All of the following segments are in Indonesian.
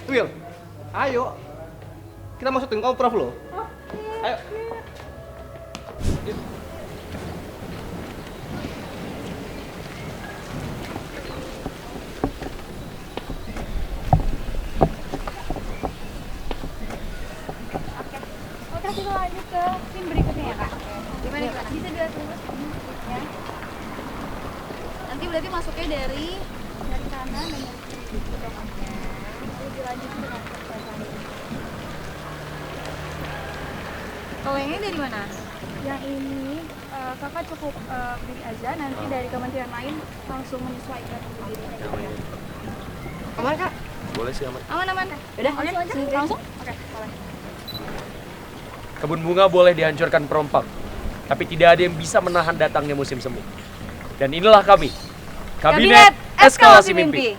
Will, ayo. Kita mau syuting komprov loh. Ayo. Yuk. Oke, kita lanjut ke scene berikutnya ya, Kak. Gimana? Bisa dilihat dulu ya. Nanti berarti masuknya dari kanan dan dari kiri potongannya. Terus dilanjutin dengan pertanyaan. Kalau yang ini dari mana? Yang ini kakak cukup beri aja, nanti dari kementerian lain langsung menyesuaikan diri. Aman, Kak? Boleh sih, aman. Aman. Udah, langsung aja. Langsung? Oke, boleh. Kebun bunga boleh dihancurkan perompak, tapi tidak ada yang bisa menahan datangnya musim semi. Dan inilah kami, Kabinet Eskalasi Mimpi.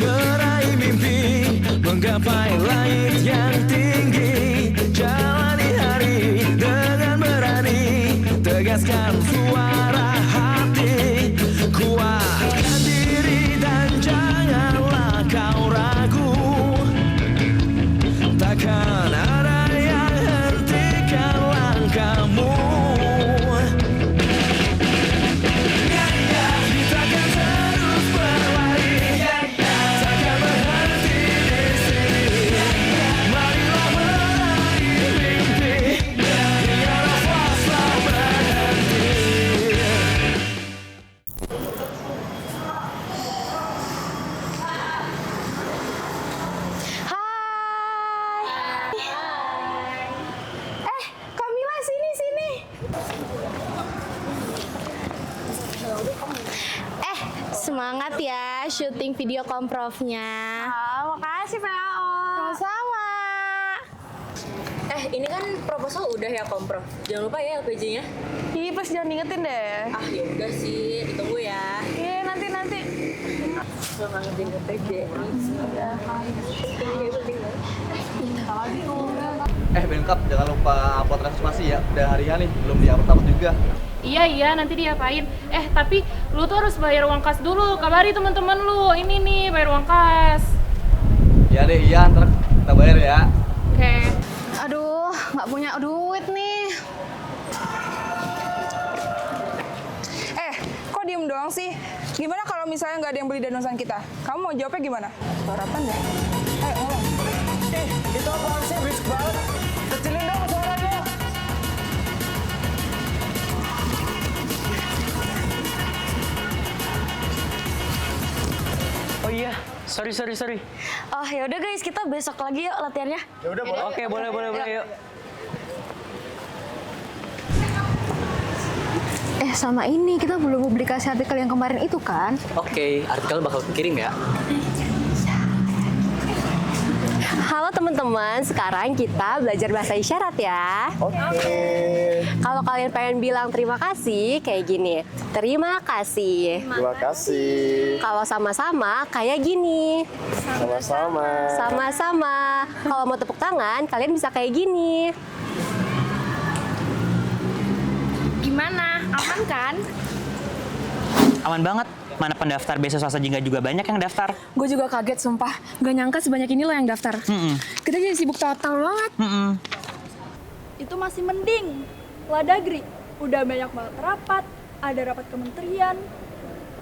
Meraih mimpi, menggapai langit yang tinggi, jalani hari dengan berani, tegaskan suara hati, kuatkan diri dan janganlah kau ragu, takkan ada yang hentikan langkahmu. Kita akan terus berlari, takkan berhenti di sini. Marilah meraih mimpi, hingga nafas tak berhenti. Kamila, sini. Semangat ya syuting video komprovnya. Makasih, PAO. Sama-sama. Ini kan proposal udah ya komprof. Jangan lupa ya LPG-nya. Ih, pas jangan diingetin deh. Ya udah sih, ditunggu ya. Iya, nanti. Selamat ngertiin LPG. Bengkap, jangan lupa upload transformasi ya. Udah harian nih, belum di-upload juga. Iya, nanti diapain. Tapi lu tuh harus bayar uang kas dulu. Kabari teman-teman lu, ini nih bayar uang kas. Ya deh, iya, ntar kita bayar ya. Oke. Aduh, nggak punya duit nih. Kok diem doang sih? Gimana kalau misalnya nggak ada yang beli danosan kita? Kamu mau jawabnya gimana? Sorotan deh. Ngomong. Itu apaan sih, berisik banget? Kecilin dong suaranya. Oh iya, sorry. Oh ya udah guys, kita besok lagi yuk latihannya. Ya udah boleh. Oke, boleh, yuk. Sama ini kita belum publikasi artikel yang kemarin itu kan? Oke, artikel bakal kirim ya. Halo teman-teman, sekarang kita belajar bahasa isyarat ya. Oke. Kalau kalian pengen bilang terima kasih, kayak gini. Terima kasih. Terima kasih. Kalau sama-sama, kayak gini. Sama-sama. Sama-sama. Kalau mau tepuk tangan, kalian bisa kayak gini. Gimana? Aman kan? Aman banget. Mana pendaftar beasiswa Sajingga juga banyak yang daftar. Gue juga kaget, sumpah. Gak nyangka sebanyak ini lo yang daftar. Kita jadi sibuk total banget. Itu masih mending. Ladagri, udah banyak banget rapat, ada rapat kementerian,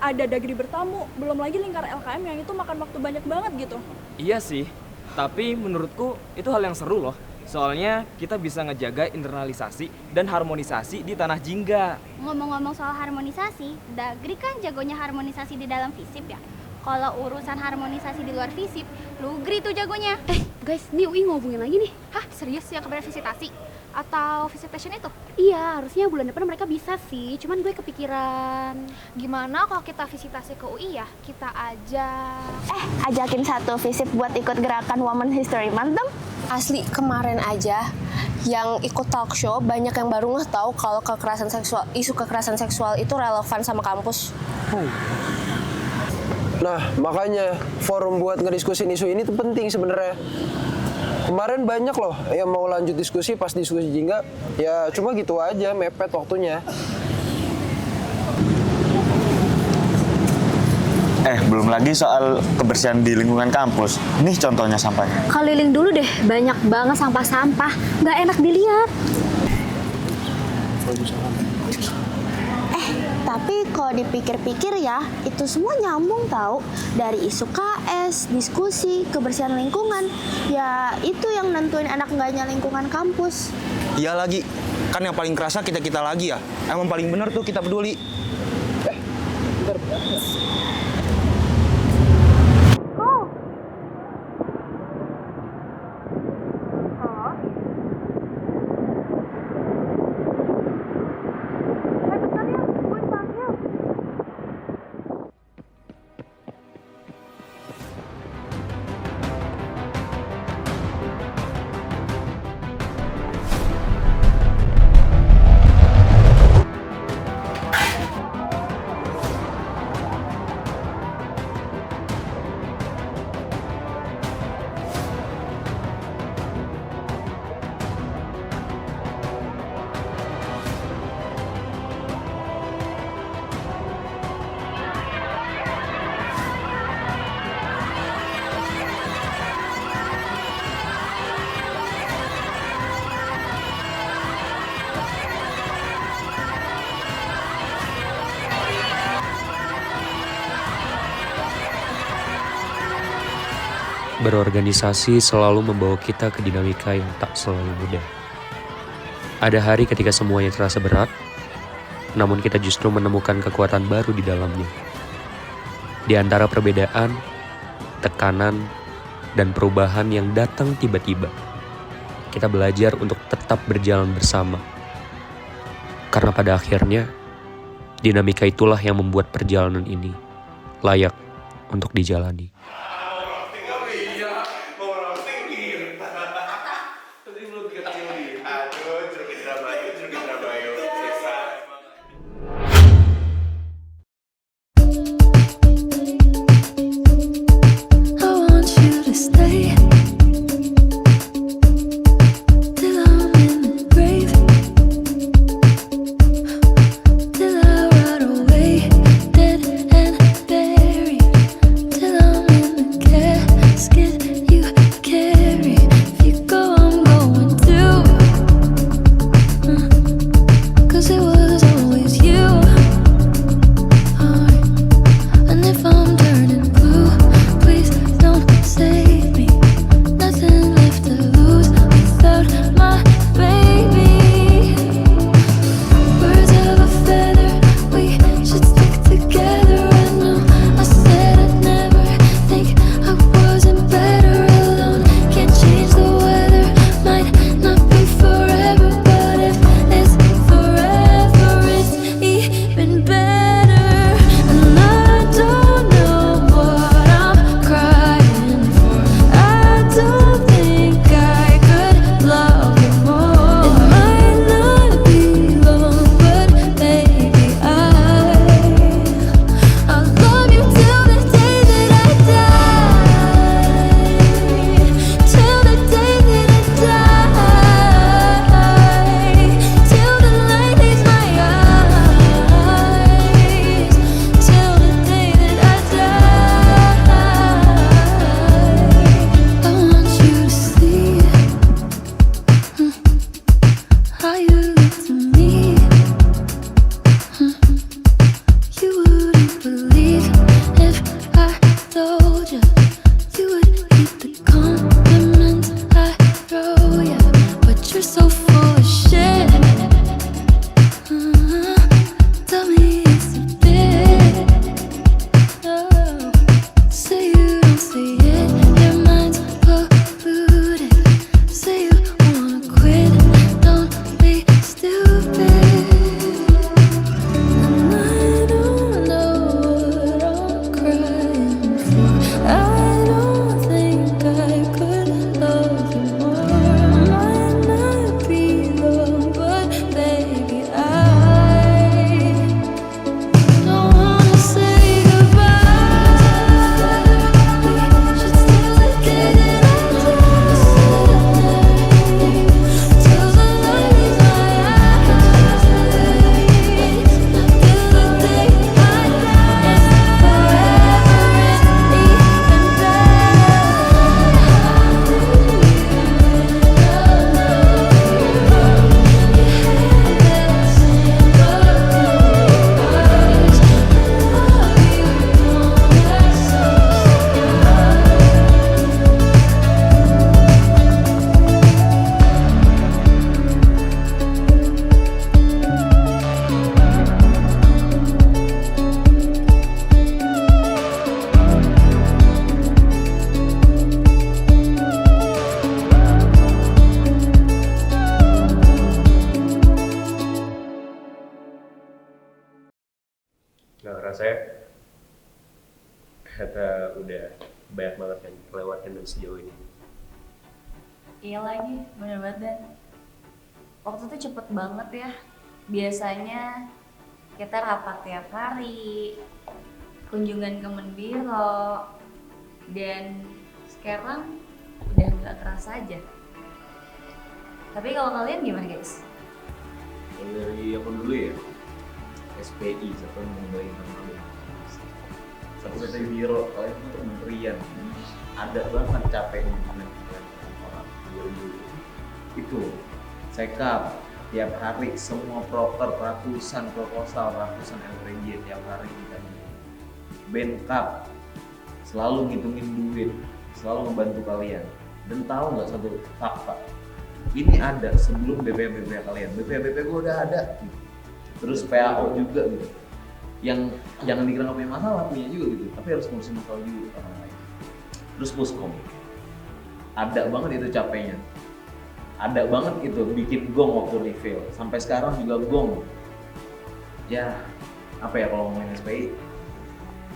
ada dagri bertamu, belum lagi lingkar LKM yang itu makan waktu banyak banget gitu. Iya sih, tapi menurutku itu hal yang seru loh. Soalnya kita bisa ngejaga internalisasi dan harmonisasi di tanah Jingga. Ngomong-ngomong soal harmonisasi, Dagri kan jagonya harmonisasi di dalam FISIP ya. Kalau urusan harmonisasi di luar FISIP, Lugri tuh jagonya. Guys, nih UI ngomongin lagi nih. Hah, serius yang kabar visitasi? Atau visitation itu? Iya, harusnya bulan depan mereka bisa sih. Cuman gue kepikiran. Gimana kalau kita visitasi ke UI ya? Kita ajak... Ajakin satu visit buat ikut gerakan Women History Month dong. Asli, kemarin aja yang ikut talk show banyak yang baru nggak tahu kalau isu kekerasan seksual itu relevan sama kampus. Nah, makanya forum buat ngediskusin isu ini tuh penting sebenarnya. Kemarin banyak loh yang mau lanjut diskusi, pas diskusi Jingga, ya cuma gitu aja, mepet waktunya. Belum lagi soal kebersihan di lingkungan kampus. Nih contohnya sampahnya. Keliling dulu deh, banyak banget sampah-sampah. Nggak enak dilihat. Tapi kalau dipikir-pikir ya, itu semua nyambung tahu. Dari isu KS, diskusi, kebersihan lingkungan. Ya itu yang nentuin enak enggaknya lingkungan kampus. Iya lagi, kan yang paling kerasa kita-kita lagi ya. Emang paling bener tuh kita peduli. Bentar. Berorganisasi selalu membawa kita ke dinamika yang tak selalu mudah. Ada hari ketika semuanya terasa berat, namun kita justru menemukan kekuatan baru di dalamnya. Di antara perbedaan, tekanan, dan perubahan yang datang tiba-tiba, kita belajar untuk tetap berjalan bersama. Karena pada akhirnya, dinamika itulah yang membuat perjalanan ini layak untuk dijalani. Till I'm in the rasanya ternyata udah banyak banget yang kelewatan dan sejauh ini. Iya lagi, bener banget Dan. Waktu tuh cepet banget ya. Biasanya kita rapat tiap hari, kunjungan ke Menbiro, dan sekarang udah nggak kerasa aja. Tapi kalau kalian gimana guys? Kalau dari aku dulu ya, SPI, satu mengenai teman-teman. Satu dari biro, kalian itu kementerian. Ada banget capeknya dengan orang dulu. Itu, sekap tiap hari semua proker, ratusan proposal, ratusan LPG tiap hari kita. Benkap selalu ngitungin duit, selalu membantu kalian. Dan tahu nggak satu fakta? Ini ada sebelum BPA kalian. BPA gue udah ada. Gitu. Terus PAO juga gitu. Yang jangan dikira nggak punya masalah, punya juga gitu. Tapi harus ngurusin masalah juga orang lain. Terus Puskom. Ada banget itu capeknya. Ada banget itu bikin gong waktu reveal. Sampai sekarang juga gong. Ya, apa ya kalau ngomongin SPI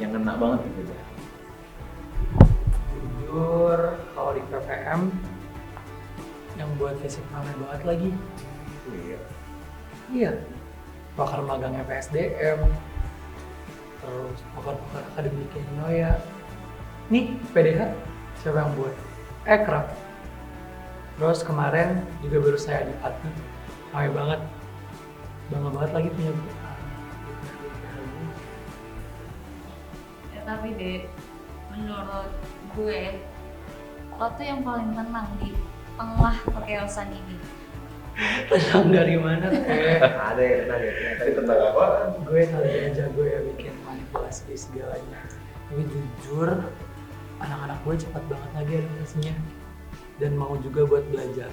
yang kena banget gitu ya. Jujur, kalau di PPM yang buat fisik ramai banget lagi. Iya. Iya. Pakar magangnya PSDM, terus pakar-pakar akademiknya Noya. Nih, PDH siapa yang buat? Ekraf. Terus kemarin juga baru saya di Pati, ramai banget. Bangga banget lagi punya Ya tapi deh, menurut gue, lo tuh yang paling tenang di tengah kekeosan ini. Tenang dari mana teh? Ada yang tenang ya, tadi tentang apa? Gue kali aja gue ya bikin manipulasi segalanya. Tapi jujur, anak-anak gue cepat banget lagi adaptasinya dan mau juga buat belajar.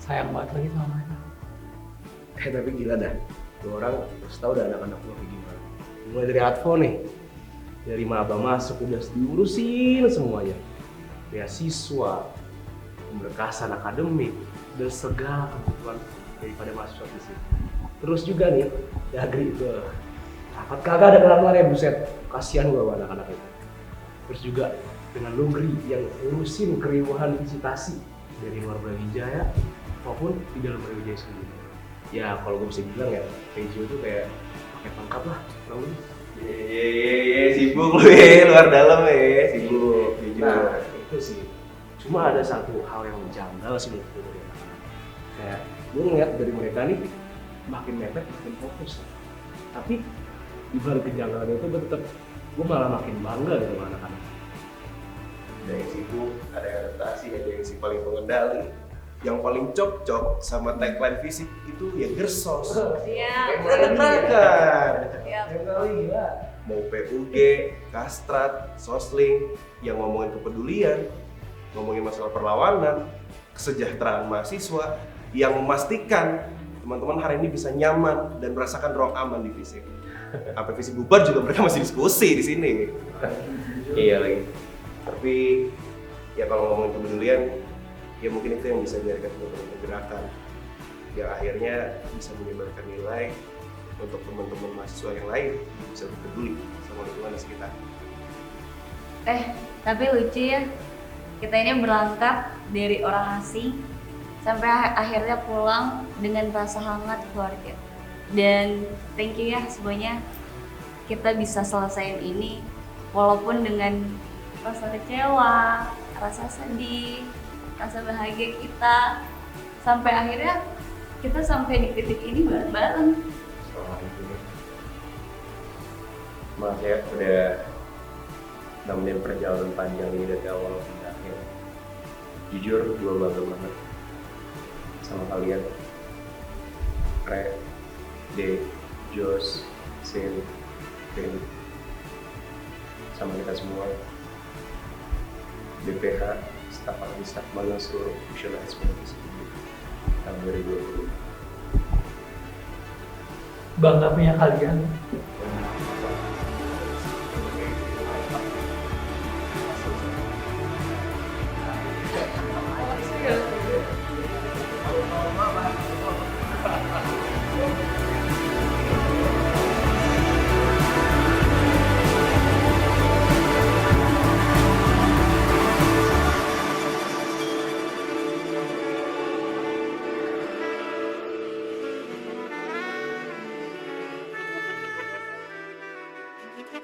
Sayang banget lagi sama mereka. Tapi gila dah, lu orang harus tahu dah anak-anak lu kayak gimana. Mulai dari Advo nih, dari maba masuk udah diurusin semuanya. Beasiswa, pemberkasan akademik, dan segala kebutuhan daripada mahasiswa di sini. Terus juga nih, Dagri itu rapat kagak ada kelar-kelarnya, buset. Kasihan gua sama anak-anak itu. Terus juga dengan Lugri yang ngurusin keriuhan visitasi dari luar Brawijaya maupun di dalam Brawijaya sendiri. Ya kalau gue bisa bilang ya, Regio itu kayak pakai pangkat lah, tau lu? Sibuk lu ya, luar dalam ya, sibuk. Nah itu sih, cuma ada satu hal yang janggal sih menurut gue dari anak-anak. Kayak gue ngeliat dari mereka nih makin mepet, makin fokus. Tapi di balik kejanggalan itu tetap gue malah makin bangga gitu sama anak-anak. Ada yang sibuk, ada yang adaptasi, ada yang si paling pengendali. Yang paling cocok sama tagline fisik itu ya Gersos. Iya. Yang kali gila. Mau PUG, Kastrat, Sosling, yang ngomongin kepedulian, ngomongin masalah perlawanan, kesejahteraan mahasiswa, yang memastikan teman-teman hari ini bisa nyaman dan merasakan ruang aman di fisik. Sampai fisik bubar juga mereka masih diskusi di sini. Iya lagi. Tapi ya kalau ngomongin kepedulian, ya mungkin itu yang bisa dijadikan teman-teman gerakan yang akhirnya bisa menyebarkan nilai untuk teman-teman mahasiswa yang lain bisa peduli sama lingkungan sekitar. Tapi lucu ya, kita ini berangkat dari orang asing sampai akhirnya pulang dengan rasa hangat keluarga. Dan thank you ya semuanya, kita bisa selesaiin ini walaupun dengan rasa kecewa, rasa sedih, rasa bahagia kita, sampai akhirnya kita sampai di titik ini bareng-bareng. Maaf ya, udah nemenin perjalanan panjang ini dari awal sampai akhir. Jujur, gue bangga banget sama kalian. Re, De, Jos, Sin, Ben, sama kita semua. BPH, staf administratif magang seluruh fungsional SPI tahun 2020. Bangga punya kalian.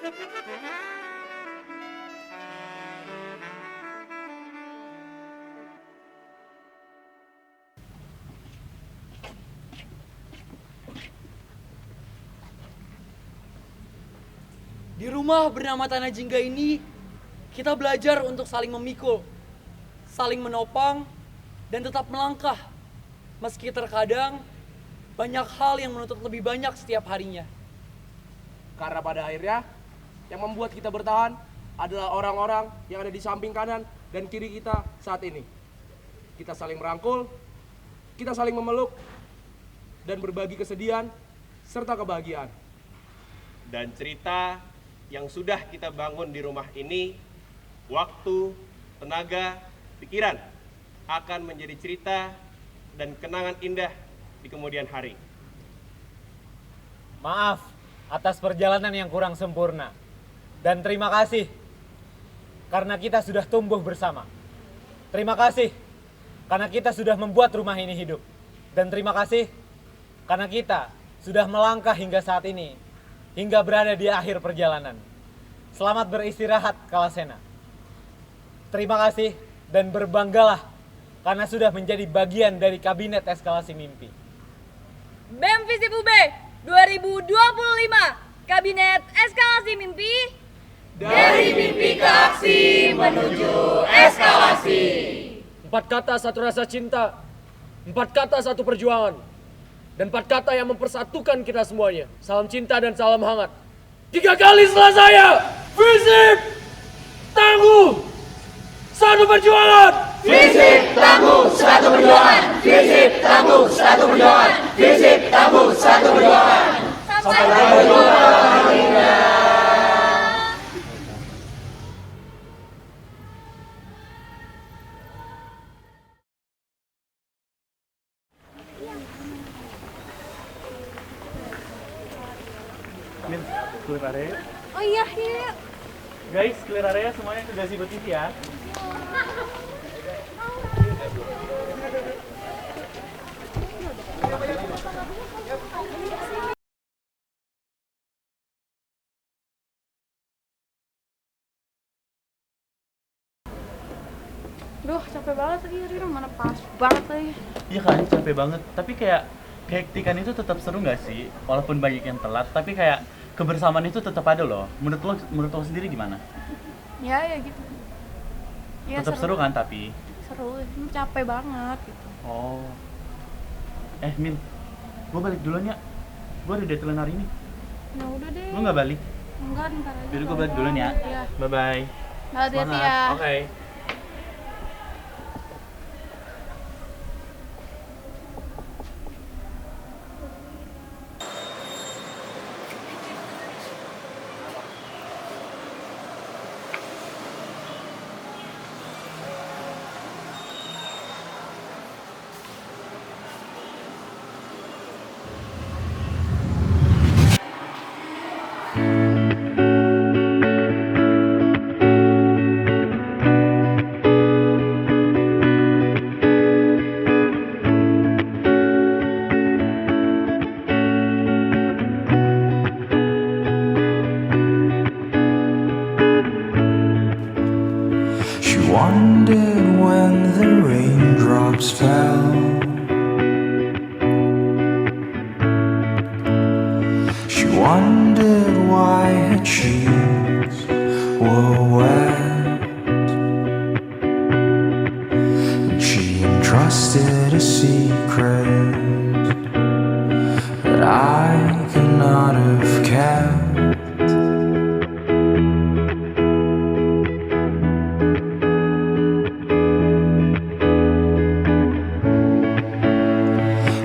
Di rumah bernama Tanah Jingga ini, kita belajar untuk saling memikul, saling menopang, dan tetap melangkah. Meski terkadang banyak hal yang menuntut lebih banyak setiap harinya. Karena pada akhirnya, yang membuat kita bertahan adalah orang-orang yang ada di samping kanan dan kiri kita saat ini. Kita saling merangkul, kita saling memeluk, dan berbagi kesedihan serta kebahagiaan. Dan cerita yang sudah kita bangun di rumah ini, waktu, tenaga, pikiran akan menjadi cerita dan kenangan indah di kemudian hari. Maaf atas perjalanan yang kurang sempurna. Dan terima kasih karena kita sudah tumbuh bersama. Terima kasih karena kita sudah membuat rumah ini hidup. Dan terima kasih karena kita sudah melangkah hingga saat ini, hingga berada di akhir perjalanan. Selamat beristirahat, Kalasena. Terima kasih dan berbanggalah karena sudah menjadi bagian dari Kabinet Eskalasi Mimpi. BEM Visip UB 2025, Kabinet Eskalasi Mimpi. Dari mimpi ke aksi menuju eskalasi. 4 kata satu rasa cinta, 4 kata satu perjuangan, dan 4 kata yang mempersatukan kita semuanya. Salam cinta dan salam hangat. 3 kali setelah saya, Visip tangguh, satu perjuangan. Visip tangguh, satu perjuangan. Visip tangguh, satu perjuangan. Visip tangguh, satu perjuangan. Sampai berjumpa. Min, clear area. Oh iya, iya. Guys, clear area semuanya sudah Sibo TV ya. Duh, capek banget lagi hari ini, mana pas banget lagi. Iya kan, capek banget. Tapi kayak kehektikan itu tetap seru nggak sih? Walaupun banyak yang telat, tapi kayak kebersamaan itu tetap ada loh. Menurut lo sendiri gimana? Ya gitu. Ya, Tetap seru kan tapi? Seru, capek banget gitu. Oh. Min, gue balik duluan ya. Gue ada deadline hari ini. Ya udah deh. Lo nggak balik? Enggak, ntar aja. Jadi gue balik duluan ya. Iya. Bye-bye. Hati-hati ya. Oke. Wondered when the raindrops fell. She wondered why her cheeks were wet. And she entrusted a secret that I could not have kept.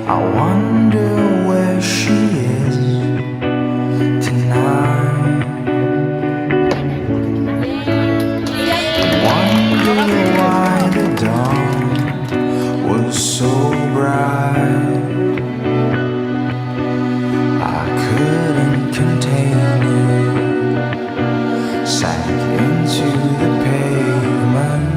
I wonder where she is tonight. Wonder why the dawn was so bright. I couldn't contain it, sank into the pavement.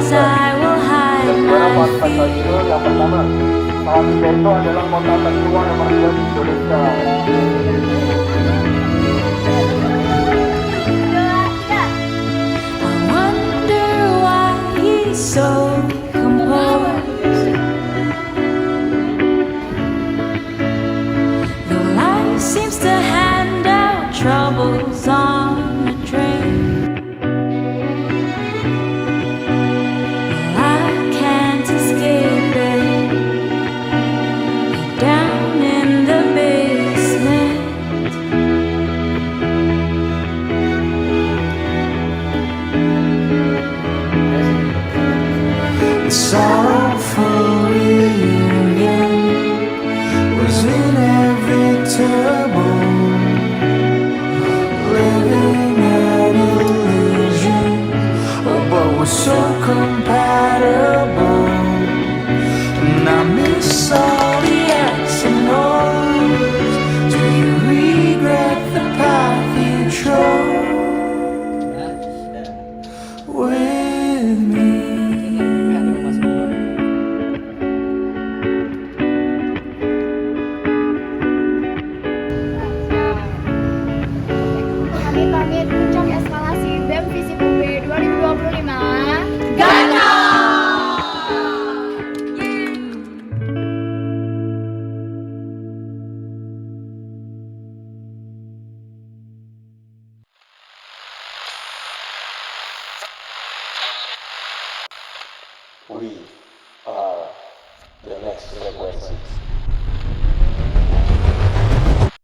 Sometimes I will hide my feet. Yang pertama, Salatiga itu adalah kota tertua nomor 2 di Indonesia. I wonder why he's so composed. Though life seems to hand out troubles on a train, I can't escape it. Down in the basement, The sorrowful reunion was inevitable. Living an illusion, but we're so compatible. And I miss all the X and O's. Do you regret the path you chose with me? Pamit puncak eskalasi BEM Visip UB 2025. We are the next generation.